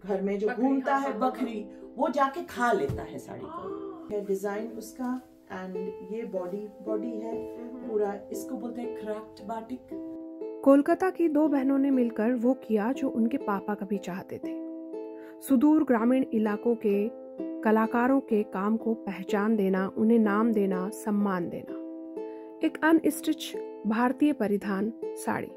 घर में जो घूमता है बकरी, वो जाके खा लेता है साड़ी को। डिजाइन उसका एंड ये बॉडी है पूरा, इसको बोलते हैं क्राफ्ट बाटिक। कोलकाता की दो बहनों ने मिलकर वो किया जो उनके पापा कभी चाहते थे। सुदूर ग्रामीण इलाकों के कलाकारों के काम को पहचान देना, उन्हें नाम देना, सम्मान देना। एक अनस्टिच भारतीय परिधान साड़ी।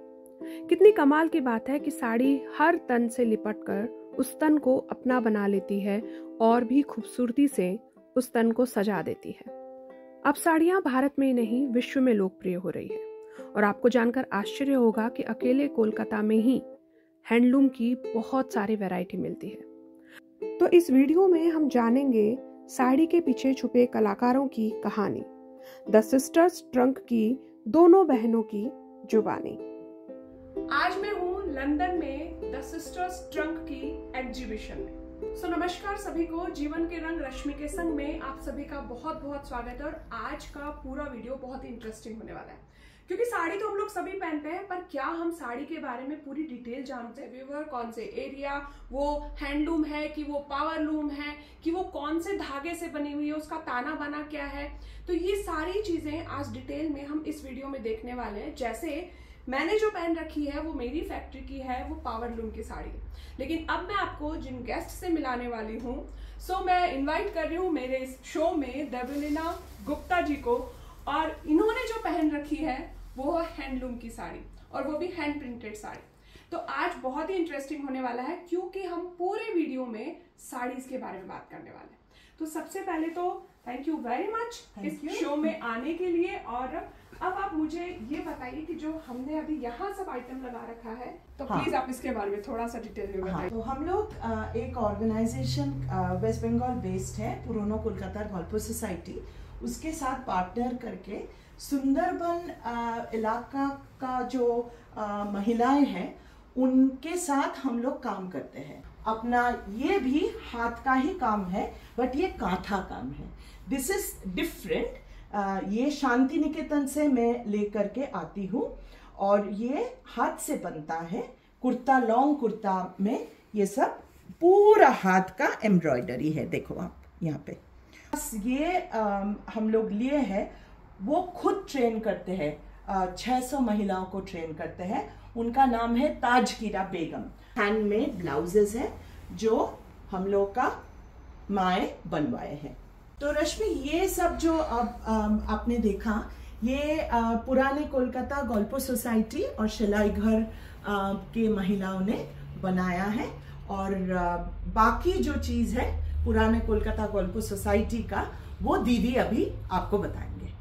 कितनी कमाल की बात है कि साड़ी हर तन से लिपटकर उस तन को अपना बना लेती है और भी खूबसूरती से उस तन को सजा देती है। अब साड़ियां भारत में ही नहीं, विश्व में लोकप्रिय हो रही है। और आपको जानकर आश्चर्य होगा कि अकेले कोलकाता में ही हैंडलूम की बहुत सारी वैरायटी मिलती है। तो इस वीडियो में हम जानेंगे साड़ी के पीछे छुपे कलाकारों की कहानी, द सिस्टर्स ट्रंक की दोनों बहनों की जुबानी। आज मैं हूँ लंदन में द सिस्टर्स ट्रंक की एग्जीबिशन में। नमस्कार सभी को, जीवन के रंग रश्मि के संग में आप सभी का बहुत बहुत स्वागत है। और आज का पूरा वीडियो बहुत ही इंटरेस्टिंग होने वाला है, क्योंकि साड़ी तो हम लोग सभी पहनते हैं, पर क्या हम साड़ी के बारे में पूरी डिटेल जानते हैं? व्यूअर, कौन से एरिया वो हैंडलूम है कि वो पावरलूम है कि वो कौन से धागे से बनी हुई है, उसका ताना बाना क्या है, तो ये सारी चीजें आज डिटेल में हम इस वीडियो में देखने वाले हैं। जैसे मैंने जो पहन रखी है वो मेरी फैक्ट्री की है, वो पावरलूम की साड़ी। लेकिन अब मैं आपको जिन गेस्ट से मिलाने वाली हूँ, मैं इनवाइट कर रही हूँ मेरे इस शो में देवलीना गुप्ता जी को। और इन्होंने जो पहन रखी है वो है हैंडलूम की साड़ी, और वो भी हैंड प्रिंटेड साड़ी। तो आज बहुत ही इंटरेस्टिंग होने वाला है, क्योंकि हम पूरे वीडियो में साड़ीज के बारे में बात करने वाले हैं। तो सबसे पहले तो थैंक यू वेरी मच इस शो में आने के लिए। और अब आप मुझे ये बताइए कि जो हमने अभी यहाँ सब आइटम लगा रखा है, तो प्लीज आप इसके बारे में थोड़ा सा डिटेल में बताइए। तो हम लोग एक ऑर्गेनाइजेशन वेस्ट बंगाल बेस्ड है, पुरानो कोलकाता गल्प सोसाइटी, उसके साथ पार्टनर करके सुंदरबन इलाका का जो महिलाएं हैं उनके साथ हम लोग काम करते हैं। अपना ये भी हाथ का ही काम है, बट ये कांथा काम है। This is different. ये शांति निकेतन से मैं लेकर के आती हूँ, और ये हाथ से बनता है। कुर्ता, लॉन्ग कुर्ता में ये सब पूरा हाथ का एम्ब्रॉयडरी है। देखो आप यहाँ पे ये हम लोग लिए हैं, वो खुद ट्रेन करते हैं। 600 महिलाओं को ट्रेन करते हैं। उनका नाम है ताजकीरा बेगम। हैंडमेड ब्लाउजेस है जो हम लोग का माए बनवाए हैं। तो रश्मि, ये सब जो अब आपने देखा, ये पुराने कोलकाता गल्प सोसाइटी और सिलाई घर के महिलाओं ने बनाया है। और बाकी जो चीज है पुराने कोलकाता गल्प सोसाइटी का, वो दीदी अभी आपको बताएंगे।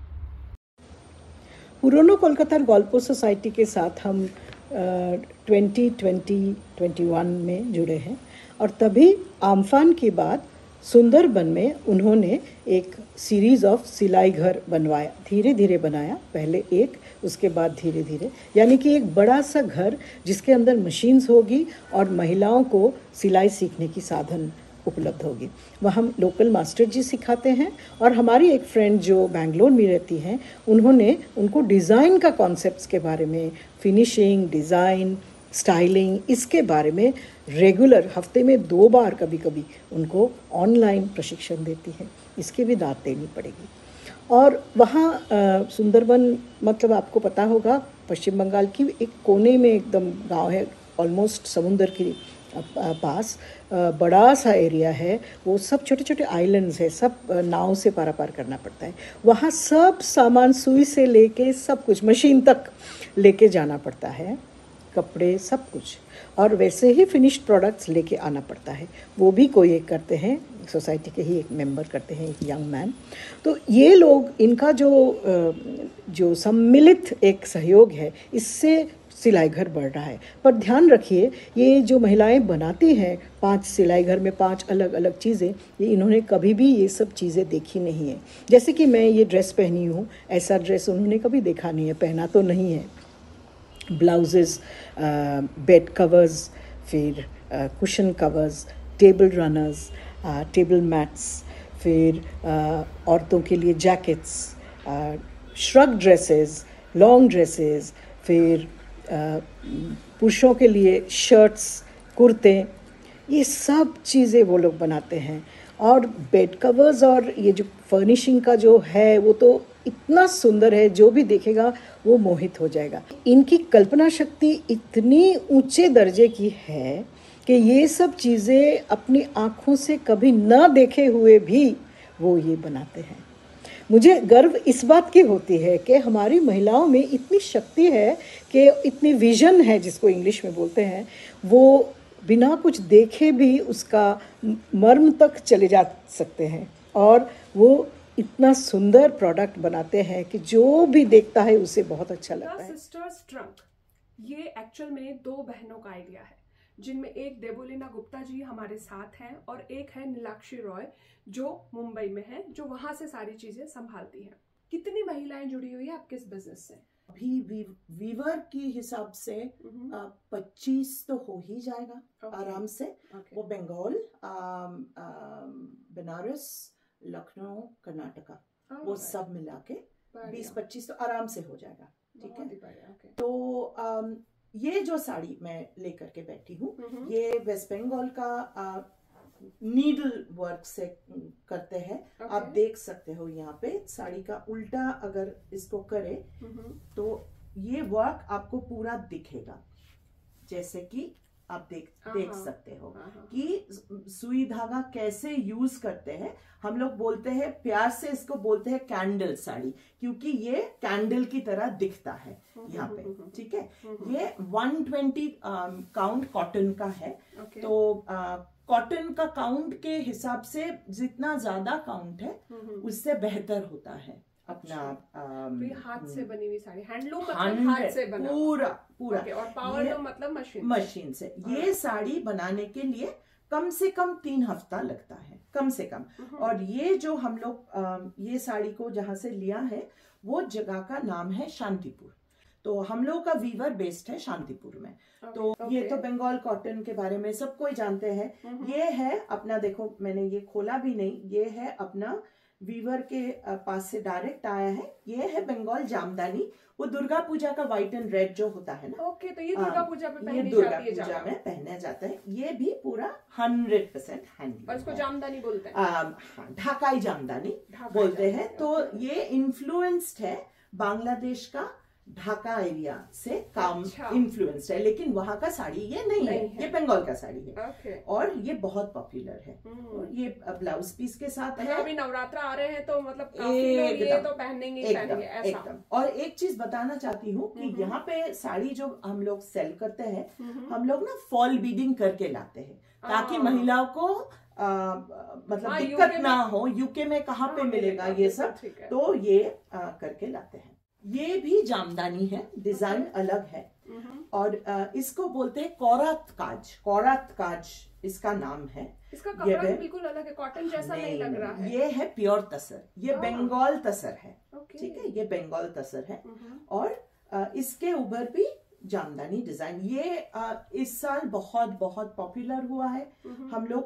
पुरानो कोलकाता गल्प सोसाइटी के साथ हम 2021 में जुड़े हैं, और तभी आम्फान के बाद सुंदरबन में उन्होंने एक सीरीज ऑफ सिलाई घर बनवाया। धीरे धीरे बनाया, पहले एक, उसके बाद धीरे धीरे, यानी कि एक बड़ा सा घर जिसके अंदर मशीन्स होगी और महिलाओं को सिलाई सीखने की साधन उपलब्ध होगी। वहाँ हम लोकल मास्टर जी सिखाते हैं, और हमारी एक फ्रेंड जो बेंगलोर में रहती हैं, उन्होंने उनको डिज़ाइन का कॉन्सेप्ट्स के बारे में, फिनिशिंग, डिज़ाइन, स्टाइलिंग, इसके बारे में रेगुलर हफ्ते में 2 बार कभी कभी उनको ऑनलाइन प्रशिक्षण देती है। इसकी भी दाद देनी पड़ेगी। और वहाँ सुंदरबन, मतलब आपको पता होगा, पश्चिम बंगाल की एक कोने में एकदम गांव है, ऑलमोस्ट समुंदर के पास बड़ा सा एरिया है। वो सब छोटे छोटे आइलैंड्स है, सब नाव से पार करना पड़ता है। वहाँ सब सामान, सुई से लेके सब कुछ, मशीन तक लेके जाना पड़ता है, कपड़े सब कुछ, और वैसे ही फिनिश्ड प्रोडक्ट्स लेके आना पड़ता है। वो भी कोई एक करते हैं, सोसाइटी के ही एक मेंबर करते हैं, एक यंग मैन। तो ये लोग, इनका जो सम्मिलित एक सहयोग है, इससे सिलाई घर बढ़ रहा है। पर ध्यान रखिए, ये जो महिलाएं बनाती हैं 5 सिलाई घर में 5 अलग अलग चीज़ें, ये इन्होंने कभी भी ये सब चीज़ें देखी नहीं है। जैसे कि मैं ये ड्रेस पहनी हूँ, ऐसा ड्रेस उन्होंने कभी देखा नहीं है, पहना तो नहीं है। ब्लाउजेस, बेड कवर्स, फिर cushion covers, table runners, table mats, फिर औरतों के लिए jackets, shrug dresses, long dresses, फिर पुरुषों के लिए शर्ट्स, कुर्ते, ये सब चीज़ें वो लोग बनाते हैं। और बेड कवर्स और ये जो फर्निशिंग का जो है वो तो इतना सुंदर है, जो भी देखेगा वो मोहित हो जाएगा। इनकी कल्पना शक्ति इतनी ऊंचे दर्जे की है कि ये सब चीज़ें अपनी आँखों से कभी न देखे हुए भी वो ये बनाते हैं। मुझे गर्व इस बात की होती है कि हमारी महिलाओं में इतनी शक्ति है कि इतनी विजन है, जिसको इंग्लिश में बोलते हैं, वो बिना कुछ देखे भी उसका मर्म तक चले जा सकते हैं और वो इतना सुंदर प्रोडक्ट बनाते हैं कि जो भी देखता है उसे बहुत अच्छा लगता है। सिस्टर्स ट्रंक ये एक्चुअल में 2 बहनों का आइडिया है, जिनमें एक देवोलीना गुप्ता जी हमारे साथ हैं और एक है नीलाक्षी रॉय जो मुंबई में है, जो वहां से सारी चीजें संभालती हैं। कितनी महिलाएं जुड़ी हुई है आपके इस बिजनेस से? अभी वीवर की हिसाब से 25 तो हो ही जाएगा आराम से। वो बंगाल, बनारस, लखनऊ, कर्नाटका, वो सब मिला के 20-25 तो आराम से हो जाएगा। ठीक है। तो ये जो साड़ी मैं लेकर के बैठी हूँ, ये वेस्ट बंगाल का नीडल वर्क से करते हैं। आप देख सकते हो यहाँ पे साड़ी का उल्टा अगर इसको करे तो ये वर्क आपको पूरा दिखेगा, जैसे कि आप देख सकते हो कि सुई धागा कैसे यूज करते हैं। हम लोग बोलते हैं प्यार से, इसको बोलते हैं कैंडल साड़ी, क्योंकि ये कैंडल की तरह दिखता है यहाँ पे। ठीक है। ये 120 काउंट कॉटन का है। तो कॉटन का काउंट के हिसाब से जितना ज्यादा काउंट है उससे बेहतर होता है अपना। तो ये हाथ से बनी हुई साड़ी, हैंडलूम मतलब हाथ से बना पूरा और पावर मतलब मशीन से। ये साड़ी बनाने के लिए कम से कम 3 हफ्ता लगता है, कम से कम। और ये जो हम लोग ये साड़ी को जहाँ से लिया है वो जगह का नाम है शांतिपुर। तो हम लोग का वीवर बेस्ड है शांतिपुर में। तो ये तो बंगाल कॉटन के बारे में सब कोई जानते हैं। ये है अपना, देखो मैंने ये खोला भी नहीं, ये है अपना वीवर के पास से डायरेक्ट आया है। ये है बंगाल जामदानी, वो दुर्गा पूजा का व्हाइट एंड रेड जो होता है ना। तो ये दुर्गा पूजा में पहनी जाती है, पूजा में पहना जाता है। ये भी पूरा 100% हैंडलूम। और इसको जामदानी बोलते हैं। ढाकाई जामदानी बोलते हैं। तो ये इन्फ्लुएंस्ड है बांग्लादेश का ढाका एरिया से काम इन्फ्लुएंस्ड है, लेकिन वहां का साड़ी ये नहीं है। ये बंगाल का साड़ी है। और ये बहुत पॉपुलर है। और ये ब्लाउज पीस के साथ है। अभी नवरात्र आ रहे हैं तो मतलब काफी लोग ये तो पहनेंगे ऐसा। एकदम। और एक चीज बताना चाहती हूँ कि यहाँ पे साड़ी जो हम लोग सेल करते हैं, हम लोग ना फॉल बीडिंग करके लाते हैं, ताकि महिलाओं को मतलब दिक्कत ना हो। यूके में कहाँ पे मिलेगा ये सब, तो ये करके लाते हैं। ये भी जामदानी है, डिजाइन अलग है। और इसको बोलते हैं कौरात काज। कौरात काज इसका नाम है। इसका कपड़ा तो बिल्कुल अलग है, कॉटन जैसा नहीं लग रहा है। ये है प्योर तसर, ये बंगाल तसर है। ठीक है, ये बंगाल तसर है। और इसके ऊपर भी जामदानी डिजाइन। ये इस साल बहुत बहुत पॉपुलर हुआ है। हम लोग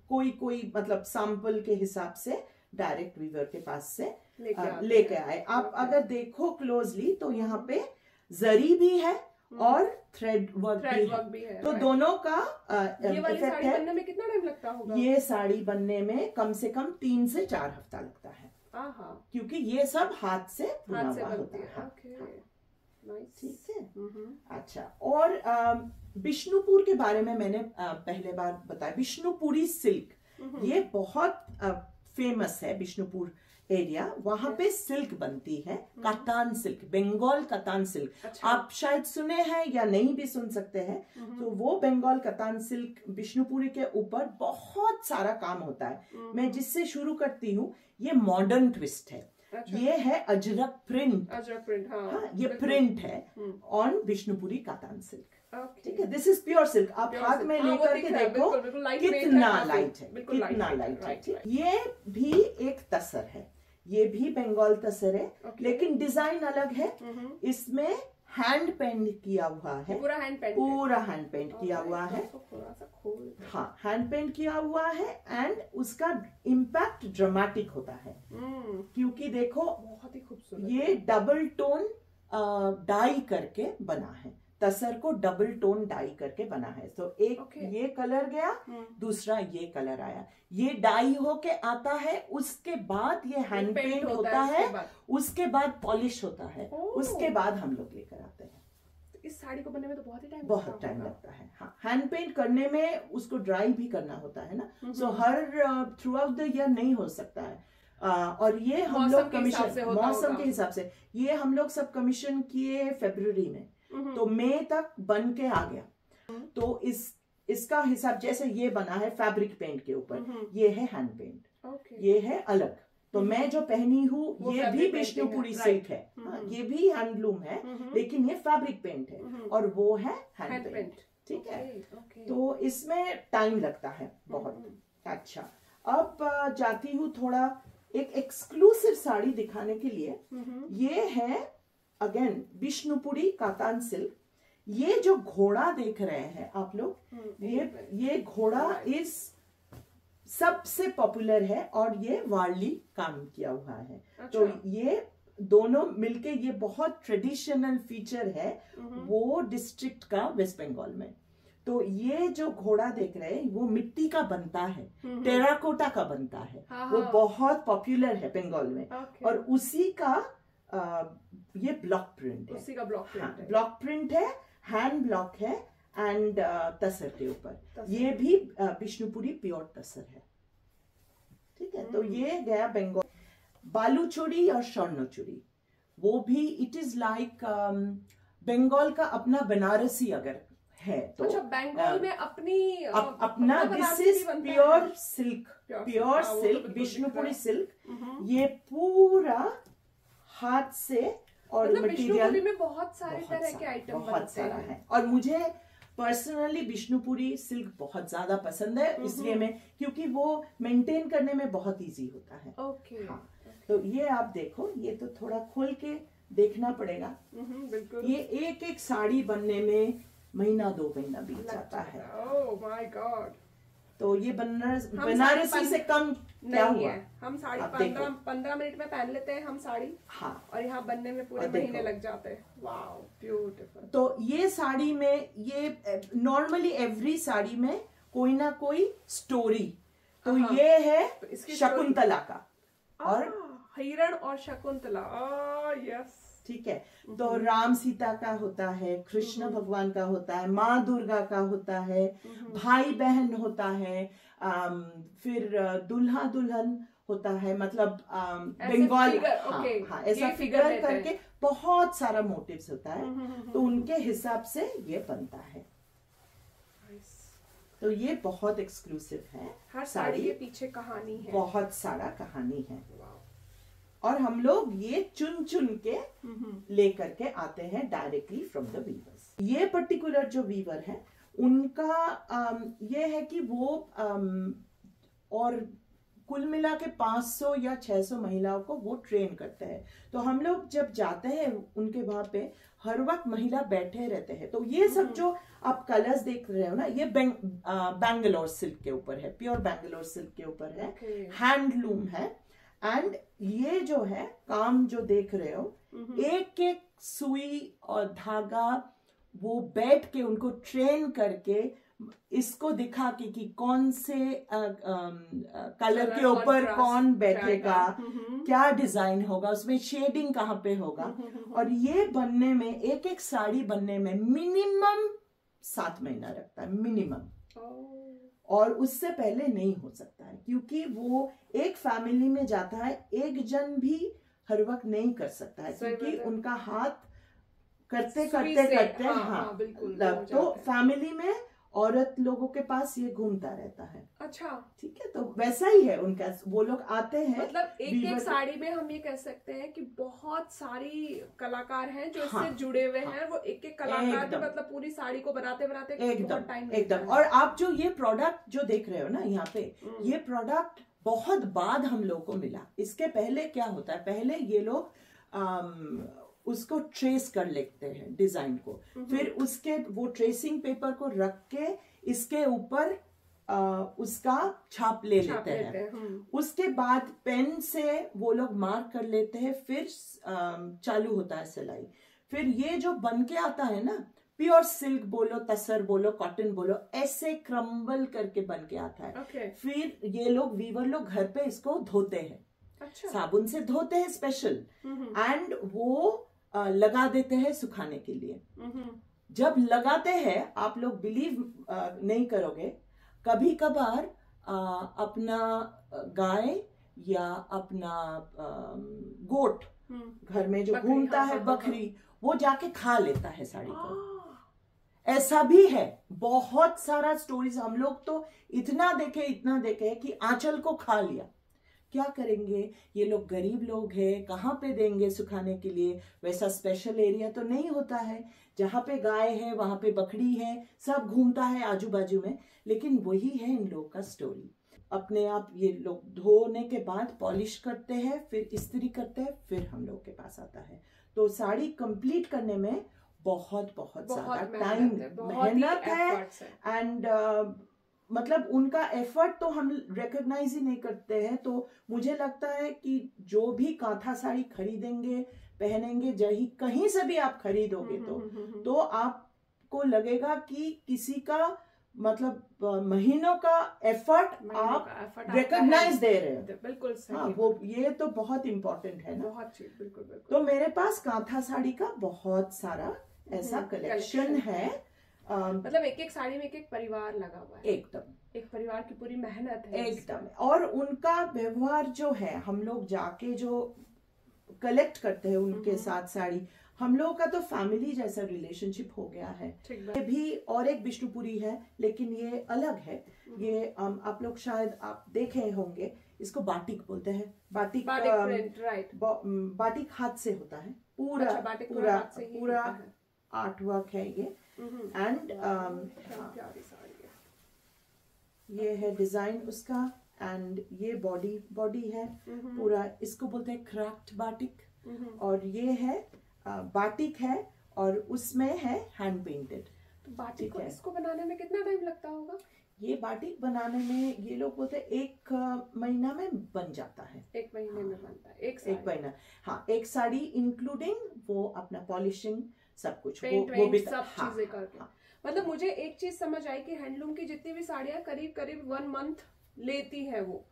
कोई मतलब सैंपल के हिसाब से डायरेक्ट वीवर के पास से लेके आए। आप अगर देखो क्लोजली तो यहाँ पे जरी भी है और थ्रेड वर्क भी है। तो दोनों का ये वाली साड़ी बनने में कितना टाइम लगता होगा? ये साड़ी बनने में कम से कम 3 से 4 हफ्ता लगता है, क्योंकि ये सब हाथ से बुना हुआ होता है। ठीक है। अच्छा, और बिष्णुपुर के बारे में मैंने पहले बार बताया। बिष्णुपुरी सिल्क ये बहुत फेमस है। बिष्णुपुर एरिया, वहां पे सिल्क बनती है, कतान सिल्क, बंगाल कतान सिल्क। आप शायद सुने हैं या नहीं भी सुन सकते हैं। तो वो बंगाल कतान सिल्क बिष्णुपुरी के ऊपर बहुत सारा काम होता है। मैं जिससे शुरू करती हूँ, ये मॉडर्न ट्विस्ट है। ये है अजरक प्रिंट। हाँ, ये प्रिंट है ऑन बिष्णुपुरी कतान सिल्क। ठीक है, दिस इज प्योर सिल्क। आप हाथ में लेकर के देखो कितना लाइट है, कितना लाइट है। ये भी एक तसर है, ये भी बंगाल तसर है, लेकिन डिजाइन अलग है। इसमें हैंड पेंट किया हुआ है, पूरा हैंड पेंट किया हुआ है। हाँ, हैंड पेंट किया हुआ है। एंड उसका इम्पैक्ट ड्रामेटिक होता है, क्योंकि देखो बहुत ही खूबसूरत, ये डबल टोन डाई करके बना है। तसर को डबल टोन डाई करके बना है। तो एक ये कलर गया, दूसरा ये कलर आया, ये डाई होके आता है, उसके बाद ये हैंड पेंट होता है, उसके बाद पॉलिश होता है, उसके बाद हम लोग लेकर आते हैं। इस साड़ी को बनने में तो बहुत टाइम लगता है। हाँ, हैंड पेंट करने में उसको ड्राई भी करना होता है ना, सो हर थ्रू आउट द ईयर नहीं हो सकता है। और ये हम लोग कमीशन मौसम के हिसाब से, ये हम लोग सब कमीशन किए फरवरी में, तो मई तक बन के आ गया। तो इसका हिसाब जैसे ये बना है फैब्रिक पेंट के ऊपर, ये है हैंड पेंट, ये है अलग। तो मैं जो पहनी हूँ ये भी विष्णुपुरी सिल्क है, ये भी हैंडलूम है, लेकिन ये फैब्रिक पेंट है, और वो है हैंड पेंट। ठीक है, तो इसमें टाइम लगता है बहुत। अच्छा, अब जाती हूँ थोड़ा एक एक्सक्लूसिव साड़ी दिखाने के लिए। ये है अगेन विष्णुपुरी कातान सिल्क। ये जो घोड़ा देख रहे हैं आप लोग, ये घोड़ा इस सबसे पॉपुलर है, और ये वारली काम किया हुआ है। अच्छा। तो ये दोनों मिलके ये बहुत ट्रेडिशनल फीचर है वो डिस्ट्रिक्ट का वेस्ट बंगाल में। तो ये जो घोड़ा देख रहे हैं वो मिट्टी का बनता है, टेराकोटा का बनता है, वो बहुत पॉपुलर है बंगाल में। और उसी का ये ब्लॉक प्रिंट है, उसी का ब्लॉक प्रिंट है, ब्लॉक प्रिंट है, हैंड ब्लॉक है, एंड तसर के ऊपर ये भी विष्णुपुरी प्योर तसर है। ठीक है, तो ये गया बंगाल। बालूचोरी और स्वर्णचूरी, वो भी इट इज लाइक बंगाल का अपना बनारसी अगर है तो। अच्छा, बंगाल में अपना this is pure silk, pure silk, Vishnupuri silk. ये पूरा हाथ से, और मतलब मटेरियल में बहुत सारे तरह के आइटम बहुत सारा है। और मुझे पर्सनली विष्णुपुरी सिल्क बहुत ज्यादा पसंद है, इसलिए मैं, क्योंकि वो मेंटेन करने में बहुत इजी होता है। हाँ, तो ये आप देखो, ये तो थोड़ा खोल के देखना पड़ेगा। बिल्कुल। ये एक एक साड़ी बनने में महीना 2 महीना बीत जाता है। Oh my God. तो ये बनारसी से कम क्या हुआ? हम साड़ी 15 मिनट में पहन लेते हैं हम साड़ी। हाँ, और यहाँ बनने में पूरे महीने लग जाते हैं। Wow, beautiful. तो ये साड़ी में, ये नॉर्मली एवरी साड़ी में कोई ना कोई स्टोरी, तो ये है शकुंतला का, और हिरण और शकुंतला। यस, ठीक है। तो राम सीता का होता है, कृष्ण भगवान का होता है, माँ दुर्गा का होता है, भाई बहन होता है, फिर दुल्हा दुल्हन होता है, मतलब बंगाल, हाँ, ऐसा फिगर करके बहुत सारा मोटिव्स होता है। तो उनके हिसाब से ये बनता है। तो ये बहुत एक्सक्लूसिव है। हर साड़ी के पीछे कहानी है, बहुत सारा कहानी है। और हम लोग ये चुन चुन के लेकर के आते हैं डायरेक्टली फ्रॉम द वीवर्स। ये पर्टिकुलर जो वीवर है उनका ये है कि वो और कुल मिला के 500 या 600 महिलाओं को वो ट्रेन करते हैं। तो हम लोग जब जाते हैं उनके वहां पे हर वक्त महिला बैठे रहते हैं। तो ये सब जो आप कलर्स देख रहे हो ना, ये बैंगलोर सिल्क के ऊपर है, प्योर बैंगलोर सिल्क के ऊपर है, हैंडलूम है। एंड ये जो है काम जो देख रहे हो, एक एक सुई और धागा वो बैठ के उनको ट्रेन करके इसको दिखा के कि कौन से कलर के ऊपर कौन बैठेगा, क्या डिजाइन होगा, उसमें शेडिंग कहाँ पे होगा। और ये बनने में, एक एक साड़ी बनने में मिनिमम 7 महीना लगता है, मिनिमम। और उससे पहले नहीं हो सकता है, क्योंकि वो एक फैमिली में जाता है, एक जन भी हर वक्त नहीं कर सकता है, क्योंकि उनका हाथ करते करते हाँ, तो फैमिली में औरत लोगों के पास ये घूमता रहता है। अच्छा, ठीक है, तो वैसा ही है उनका। वो लोग आते हैं, मतलब एक एक साड़ी में हम ये कह सकते हैं कि बहुत सारी कलाकार हैं जो इससे जुड़े हुए हैं। वो एक एक कलाकार भी मतलब पूरी साड़ी को बनाते बनाते एकदम। और आप जो ये प्रोडक्ट जो देख रहे हो ना यहाँ पे, ये प्रोडक्ट बहुत बाद हम लोग को मिला। इसके पहले क्या होता है, पहले ये लोग उसको ट्रेस कर लेते हैं डिजाइन को, फिर उसके वो ट्रेसिंग पेपर को रख के इसके ऊपर उसका छाप ले लेते हैं। उसके बाद पेन से वो लोग मार्क कर लेते हैं, फिर चालू होता है सिलाई। फिर ये जो बन के आता है ना, प्योर सिल्क बोलो, तसर बोलो, कॉटन बोलो, ऐसे क्रम्बल करके बन के आता है। फिर ये लोग वीवर लोग घर पे इसको धोते हैं, साबुन से धोते हैं स्पेशल, एंड वो लगा देते हैं सुखाने के लिए। जब लगाते हैं, आप लोग बिलीव नहीं करोगे, कभी कभार अपना गाय या अपना गोट घर में जो घूमता है, बकरी, वो जाके खा लेता है साड़ी को। ऐसा भी है, बहुत सारा स्टोरीज। हम लोग तो इतना देखे कि आंचल को खा लिया। क्या करेंगे, ये लोग गरीब लोग हैं, कहाँ पे देंगे सुखाने के लिए? वैसा स्पेशल एरिया तो नहीं होता है, जहाँ पे गाय है वहां पे बकरी है, सब घूमता है आजू बाजू में। लेकिन वही है इन लोग का स्टोरी। अपने आप ये लोग धोने के बाद पॉलिश करते हैं, फिर इस्त्री करते हैं, फिर हम लोग के पास आता है। तो साड़ी कंप्लीट करने में बहुत ज्यादा टाइम, मेहनत है, एंड मतलब उनका एफर्ट तो हम रिकॉग्नाइज ही नहीं करते हैं। तो मुझे लगता है कि जो भी कांथा साड़ी खरीदेंगे, पहनेंगे, जही कहीं से भी आप खरीदोगे तो आपको लगेगा कि किसी का मतलब महीनों का एफर्ट आप रिकॉग्नाइज दे रहे हैं। बिल्कुल सही। हाँ, वो ये तो बहुत इम्पोर्टेंट है ना। बहुत बिल्कुल बिल्कुल। तो मेरे पास कांथा साड़ी का बहुत सारा ऐसा कलेक्शन है। मतलब एक एक साड़ी में एक एक परिवार लगा हुआ है। एकदम, एक परिवार की पूरी मेहनत है एकदम। और उनका व्यवहार जो है, हम लोग जाके जो कलेक्ट करते हैं उनके साथ साड़ी, हम लोग का तो फैमिली जैसा रिलेशनशिप हो गया है। ये भी और एक बिष्णुपुरी है, लेकिन ये अलग है। ये आप लोग शायद आप देखे होंगे, इसको बाटिक बोलते हैं। Batik print, right. बाटिक हाथ से होता है पूरा। अच्छा, पूरा आर्ट वर्क है ये। एंड ये है डिजाइन उसका, एंड ये बॉडी है पूरा। इसको बोलते हैं क्रैफ्ट बाटिक। और ये है बाटिक है, और उसमें है हैंड पेंटेड। तो बाटिक को इसको बनाने में कितना टाइम लगता होगा? ये बाटिक बनाने में ये लोग बोलते हैं 1 महीना में बन जाता है। 1 महीने में बनता है एक महीना। हाँ, एक साड़ी इंक्लूडिंग वो अपना पॉलिशिंग सब कुछ, वो भी सब चीजें करके। मतलब मुझे एक चीज समझ आई कि हैंडलूम की जितनी भी साड़ियां करीब 1 मंथ लेती है वो,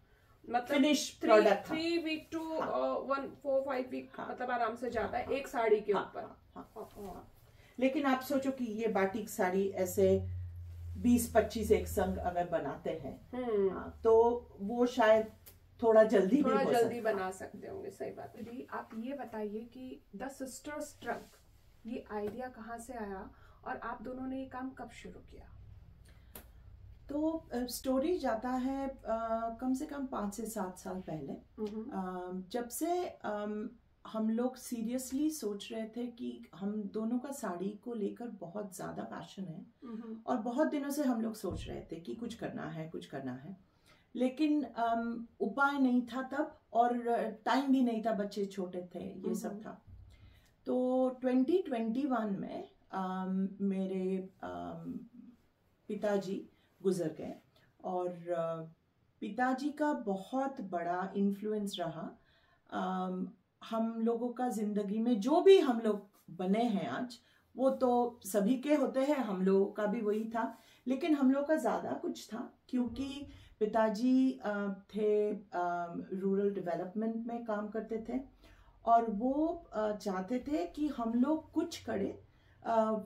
मतलब finish product 3 week to 4-5 week, मतलब आराम से जाता है एक साड़ी के ऊपर। लेकिन आप सोचो कि ये बाटिक साड़ी ऐसे 20-25 एक संग अगर बनाते हैं, तो वो शायद थोड़ा जल्दी बना सकते होंगे। सही बात है। आप ये बताइए कि द सिस्टर्स ट्रंक, ये आइडिया कहाँ से आया और आप दोनों ने ये काम कब शुरू किया? तो स्टोरी जाता है कम से कम 5 से 7 साल पहले, जब से हम लोग सीरियसली सोच रहे थे कि हम दोनों का साड़ी को लेकर बहुत ज़्यादा पैशन है, और बहुत दिनों से हम लोग सोच रहे थे कि कुछ करना है, लेकिन उपाय नहीं था तब, और टाइम भी नहीं था, बच्चे छोटे थे, ये सब था। तो 2021 में मेरे पिताजी गुजर गए, और पिताजी का बहुत बड़ा इन्फ्लुएंस रहा हम लोगों का जिंदगी में। जो भी हम लोग बने हैं आज, वो तो सभी के होते हैं, हम लोगों का भी वही था, लेकिन हम लोग का ज्यादा कुछ था, क्योंकि पिताजी थे रूरल डेवलपमेंट में काम करते थे, और वो चाहते थे कि हम लोग कुछ करें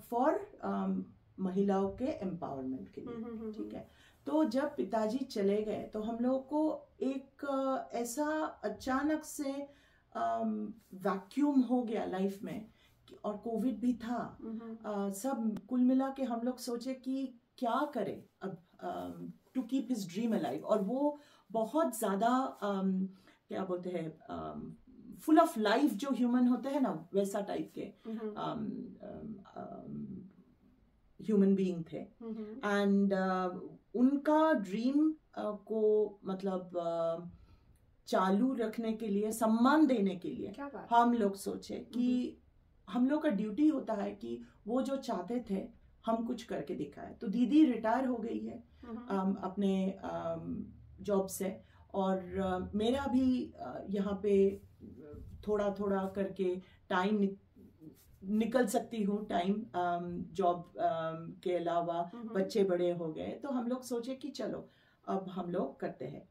फॉर महिलाओं के एम्पावरमेंट के लिए। ठीक है। तो जब पिताजी चले गए, तो हम लोगों को एक ऐसा अचानक से वैक्यूम हो गया लाइफ में, और कोविड भी था। सब कुल मिला के हम लोग सोचे कि क्या करें अब to keep his dream alive. और वो बहुत ज़्यादा क्या बोलते हैं, फुल ऑफ लाइफ जो ह्यूमन होते हैं ना, वैसा टाइप के ह्यूमन बीइंग थे। एंड उनका ड्रीम को मतलब चालू रखने के लिए, सम्मान देने के लिए हम लोग सोचे कि हम लोग का ड्यूटी होता है कि वो जो चाहते थे हम कुछ करके दिखाए। तो दीदी रिटायर हो गई है अपने जॉब से, और मेरा भी यहाँ पे थोड़ा थोड़ा करके टाइम निकल सकती हूँ टाइम, जॉब के अलावा बच्चे बड़े हो गए, तो हम लोग सोचे कि चलो अब हम लोग करते हैं।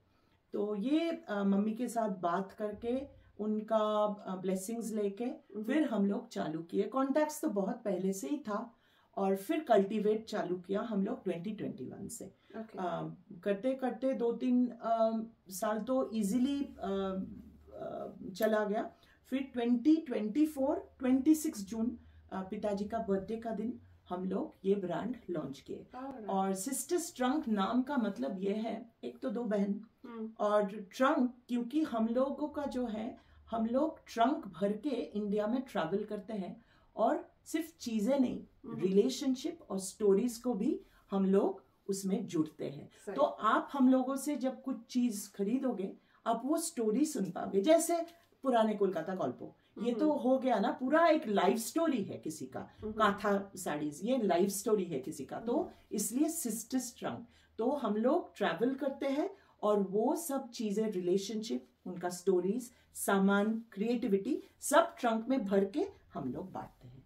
तो ये मम्मी के साथ बात करके उनका ब्लेसिंग्स लेके फिर हम लोग चालू किए। कॉन्टैक्ट्स तो बहुत पहले से ही था, और फिर कल्टीवेट चालू किया हम लोग 2021 से। करते करते 2-3 साल तो इजीली चला गया। फिर 2024 26 जून पिताजी का बर्थडे का दिन हम लोग ये ब्रांड लॉन्च किए। और सिस्टर्स ट्रंक नाम का मतलब ये है, एक तो 2 बहन, और ट्रंक क्योंकि हम लोगों का जो है, हम लोग ट्रंक भर के इंडिया में ट्रैवल करते हैं, और सिर्फ चीजें नहीं, रिलेशनशिप और स्टोरीज को भी हम लोग उसमें जुड़ते हैं। तो आप हम लोगों से जब कुछ चीज खरीदोगे, आप वो स्टोरी सुन पाओगे। जैसे पुराने कोलकाता गल्पो, ये तो हो गया ना, पूरा एक लाइव स्टोरी है किसी का। काथा साड़ीज, ये लाइव स्टोरी है किसी का। तो इसलिए सिस्टर्स ट्रंक, तो हम लोग ट्रैवल करते हैं और वो सब चीजें, रिलेशनशिप, उनका स्टोरीज, सामान, क्रिएटिविटी सब ट्रंक में भर के हम लोग बांटते हैं।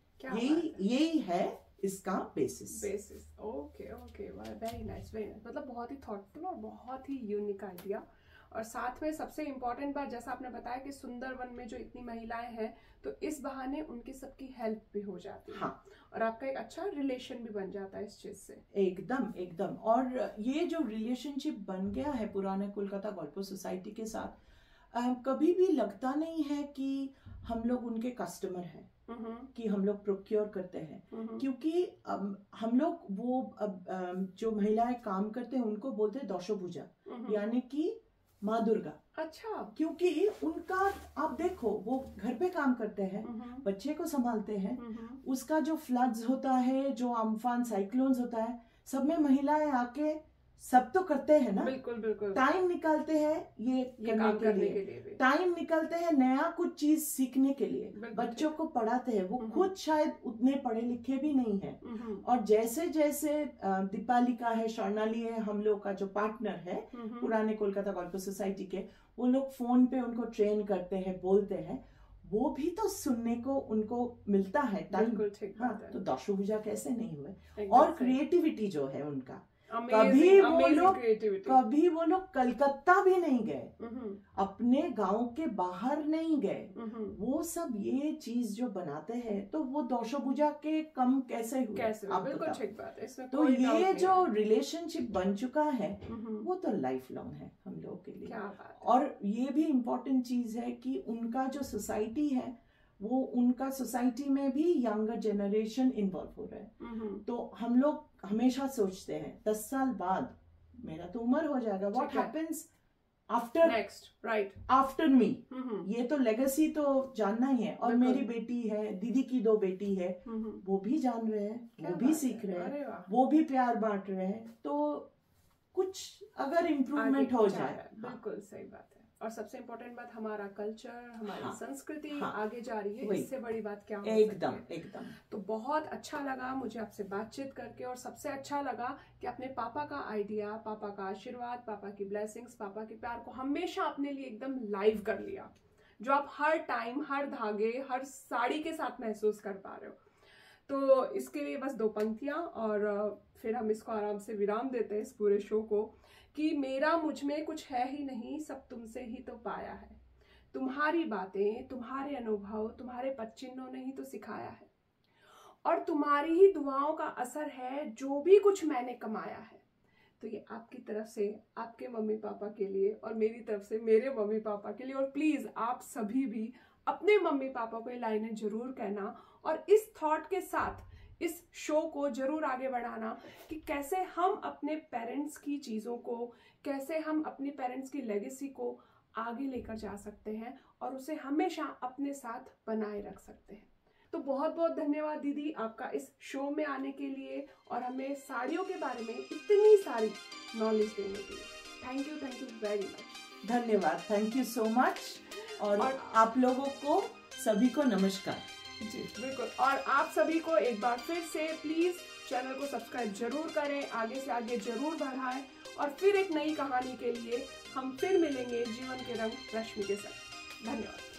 यही है इसका बेसिस। Okay, very nice. मतलब बहुत ही थॉटफुल और बहुत ही यूनिक आइडिया। और साथ में सबसे इम्पोर्टेंट बात, जैसा आपने बताया कि सुंदरबन में जो इतनी महिलाएं हैं, तो इस बहाने उनकी सबकी हेल्प भी हो जाती है। हाँ। और आपका एक अच्छा रिलेशन भी बन जाता है इस चीज से। एकदम। और ये जो रिलेशनशिप बन गया है पुराने कोलकाता गल्पो सोसाइटी के साथ, कभी भी लगता नहीं है कि हम लोग उनके कस्टमर हैं, कि हम लोग प्रोक्योर करते हैं। क्योंकि हम लोग वो जो महिलाएं काम करते हैं उनको बोलते हैं दशभुजा, यानी कि माँ दुर्गा। अच्छा। क्योंकि उनका, आप देखो, वो घर पे काम करते हैं, बच्चे को संभालते हैं, उसका जो फ्लड्स होता है, जो अम्फान साइक्लोन्स होता है, सब में महिलाएं आके सब तो करते हैं ना। बिल्कुल। टाइम निकालते हैं ये करने के लिए, टाइम निकालते हैं नया कुछ चीज सीखने के लिए, बच्चों को पढ़ाते हैं। वो खुद शायद उतने पढ़े लिखे भी नहीं है। और जैसे जैसे दीपाली का है, स्वर्णाली है, हम लोग का जो पार्टनर है पुराने कोलकाता गल्पो सोसाइटी के, वो लोग फोन पे उनको ट्रेन करते हैं, बोलते हैं, वो भी तो सुनने को उनको मिलता है टाइम। हाँ, तो दशभुजा कैसे नहीं हुए। और क्रिएटिविटी जो है उनका, कभी वो लोग कलकत्ता भी नहीं गए, अपने गांव के बाहर नहीं गए। वो सब ये चीज जो बनाते हैं, तो वो दशभुजा के कम कैसे हुए? आप बिल्कुल ठीक बात है। इसमें तो ये जो रिलेशनशिप बन चुका है, वो तो लाइफ लॉन्ग है हम लोग के लिए। क्या बात है। और ये भी इम्पोर्टेंट चीज है कि उनका जो सोसाइटी है, वो उनका सोसाइटी में भी यंगर जनरेशन इन्वॉल्व हो रहा है। तो हम लोग हमेशा सोचते हैं 10 साल बाद मेरा तो उम्र हो जाएगा, what happens after next, right, after me. ये तो लेगेसी तो जानना ही है। और मेरी बेटी है, दीदी की 2 बेटी है, वो भी जान रहे हैं, वो भी सीख रहे हैं, वो भी प्यार बांट रहे हैं। तो कुछ अगर इम्प्रूवमेंट हो जाए। बिल्कुल सही बात है। और सबसे इम्पोर्टेंट बात, हमारा कल्चर, हमारी संस्कृति आगे जा रही है। इससे बड़ी बात क्या हो सकती है। एकदम। तो बहुत अच्छा लगा मुझे आपसे बातचीत करके। और सबसे अच्छा लगा कि अपने पापा का आइडिया, पापा का आशीर्वाद, पापा की ब्लेसिंग्स, पापा के प्यार को हमेशा अपने लिए एकदम लाइव कर लिया, जो आप हर टाइम, हर धागे, हर साड़ी के साथ महसूस कर पा रहे हो। तो इसके लिए बस 2 पंक्तियां, और फिर हम इसको आराम से विराम देते हैं इस पूरे शो को, कि मेरा मुझ में कुछ है ही नहीं, सब तुमसे ही तो पाया है। तुम्हारी बातें, तुम्हारे अनुभव, तुम्हारे पदचिन्हों ने ही तो सिखाया है। और तुम्हारी ही दुआओं का असर है जो भी कुछ मैंने कमाया है। तो ये आपकी तरफ से आपके मम्मी पापा के लिए, और मेरी तरफ से मेरे मम्मी पापा के लिए। और प्लीज आप सभी भी अपने मम्मी पापा को ये लाइनें जरूर कहना, और इस थॉट के साथ इस शो को जरूर आगे बढ़ाना कि कैसे हम अपने पेरेंट्स की चीज़ों को, कैसे हम अपने पेरेंट्स की लेगेसी को आगे लेकर जा सकते हैं और उसे हमेशा अपने साथ बनाए रख सकते हैं। तो बहुत बहुत धन्यवाद दीदी आपका इस शो में आने के लिए और हमें साड़ियों के बारे में इतनी सारी नॉलेज देने के लिए। Thank you very much. धन्यवाद, थैंक यू सो मच। और आप लोगों को सभी को नमस्कार। जी बिल्कुल। और आप सभी को एक बार फिर से प्लीज चैनल को सब्सक्राइब जरूर करें, आगे से आगे जरूर बढ़ाएं, और फिर एक नई कहानी के लिए हम फिर मिलेंगे जीवन के रंग रश्मि के साथ। धन्यवाद।